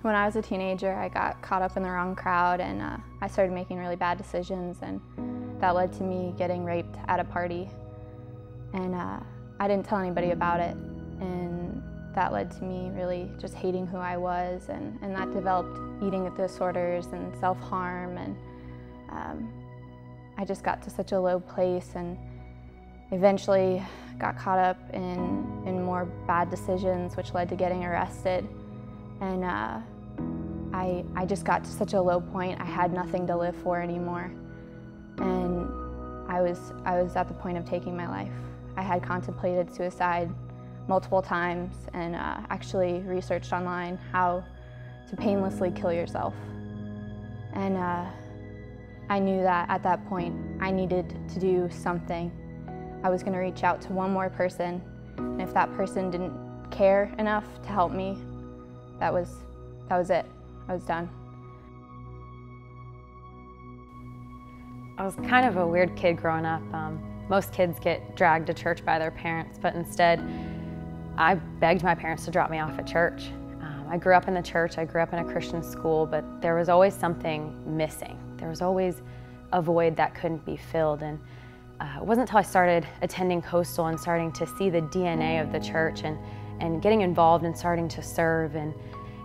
When I was a teenager, I got caught up in the wrong crowd and I started making really bad decisions, and that led to me getting raped at a party. And I didn't tell anybody about it, and that led to me really just hating who I was, and that developed eating disorders and self-harm, and I just got to such a low place and eventually got caught up in more bad decisions, which led to getting arrested. And I just got to such a low point. I had nothing to live for anymore. And I was at the point of taking my life. I had contemplated suicide multiple times and actually researched online how to painlessly kill yourself. And I knew that at that point I needed to do something. I was going to reach out to one more person, and if that person didn't care enough to help me, that was it. I was done. I was kind of a weird kid growing up. Most kids get dragged to church by their parents, but instead I begged my parents to drop me off at church. I grew up in the church, I grew up in a Christian school, but there was always something missing. There was always a void that couldn't be filled. And it wasn't until I started attending Coastal and starting to see the DNA of the church and getting involved and starting to serve. And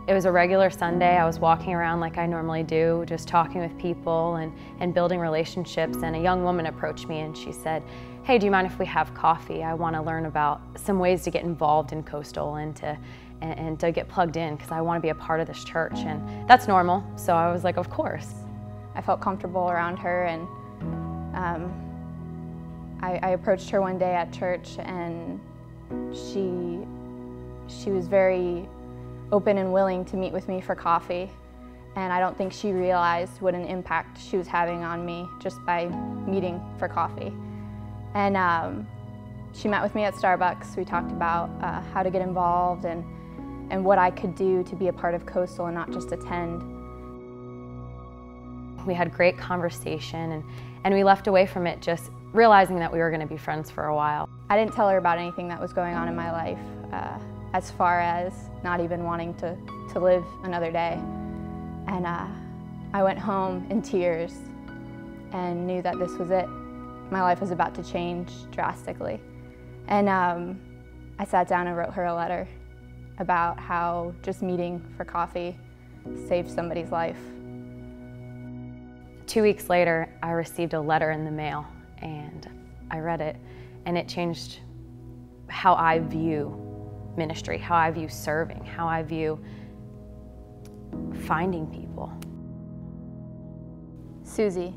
it was a regular Sunday. I was walking around like I normally do, just talking with people and building relationships. And a young woman approached me and she said, "Hey, do you mind if we have coffee? I want to learn about some ways to get involved in Coastal and to get plugged in, because I want to be a part of this church." And that's normal, so I was like, of course. I felt comfortable around her, and I approached her one day at church, and she was very open and willing to meet with me for coffee. And I don't think she realized what an impact she was having on me just by meeting for coffee. And she met with me at Starbucks. We talked about how to get involved and what I could do to be a part of Coastal and not just attend. We had great conversation, and we left away from it just realizing that we were going to be friends for a while. I didn't tell her about anything that was going on in my life, as far as not even wanting to live another day. And I went home in tears and knew that this was it. My life was about to change drastically. And I sat down and wrote her a letter about how just meeting for coffee saved somebody's life. 2 weeks later, I received a letter in the mail, and I read it, and it changed how I view ministry, how I view serving, how I view finding people. Susie,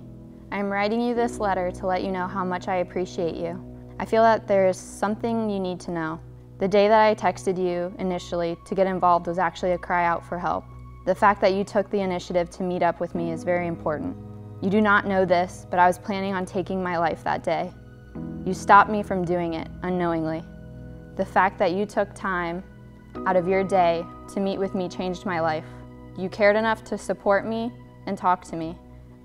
I am writing you this letter to let you know how much I appreciate you. I feel that there is something you need to know. The day that I texted you initially to get involved was actually a cry out for help. The fact that you took the initiative to meet up with me is very important. You do not know this, but I was planning on taking my life that day. You stopped me from doing it unknowingly. The fact that you took time out of your day to meet with me changed my life. You cared enough to support me and talk to me,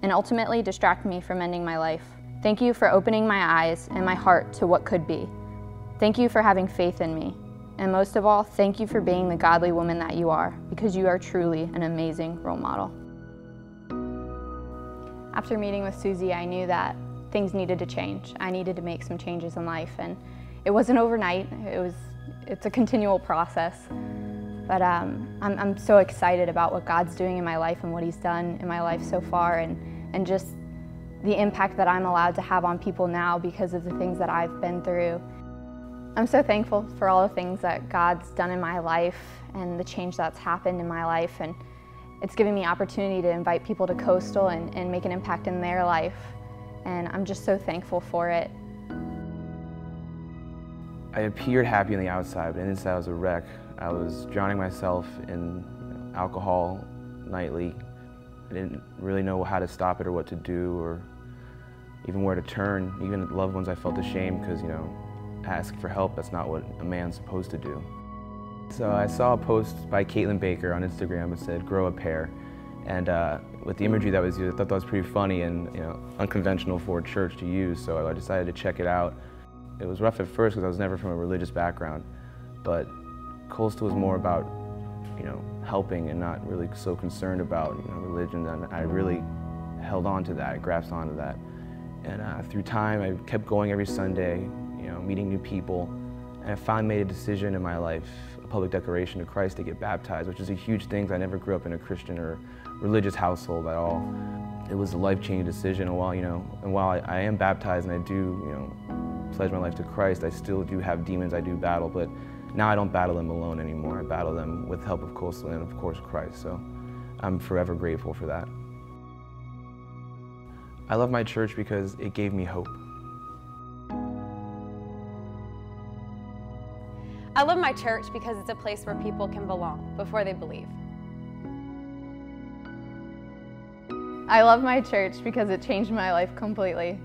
and ultimately distract me from ending my life. Thank you for opening my eyes and my heart to what could be. Thank you for having faith in me. And most of all, thank you for being the godly woman that you are, because you are truly an amazing role model. After meeting with Susie, I knew that things needed to change. I needed to make some changes in life, and it wasn't overnight. It's a continual process. But I'm so excited about what God's doing in my life and what He's done in my life so far, and just the impact that I'm allowed to have on people now because of the things that I've been through. I'm so thankful for all the things that God's done in my life and the change that's happened in my life, and it's given me opportunity to invite people to Coastal and make an impact in their life, and I'm just so thankful for it. I appeared happy on the outside, but inside I was a wreck. I was drowning myself in alcohol nightly. I didn't really know how to stop it or what to do or even where to turn. Even loved ones, I felt ashamed because, ask for help, that's not what a man's supposed to do. So I saw a post by Kaitlin Baker on Instagram that said, "Grow a pair." And with the imagery that was used, I thought that was pretty funny and unconventional for a church to use, so I decided to check it out. It was rough at first because I was never from a religious background, but Coastal was more about helping and not really so concerned about, religion. And I really held on to that, I grasped onto that. And through time, I kept going every Sunday, meeting new people. And I finally made a decision in my life, a public declaration to Christ, to get baptized, which is a huge thing because I never grew up in a Christian or religious household at all. It was a life-changing decision. And while I am baptized and I do, pledge my life to Christ, I still do have demons I do battle, but now I don't battle them alone anymore. I battle them with the help of Kaitlin and, of course, Christ. So I'm forever grateful for that. I love my church because it gave me hope. I love my church because it's a place where people can belong before they believe. I love my church because it changed my life completely.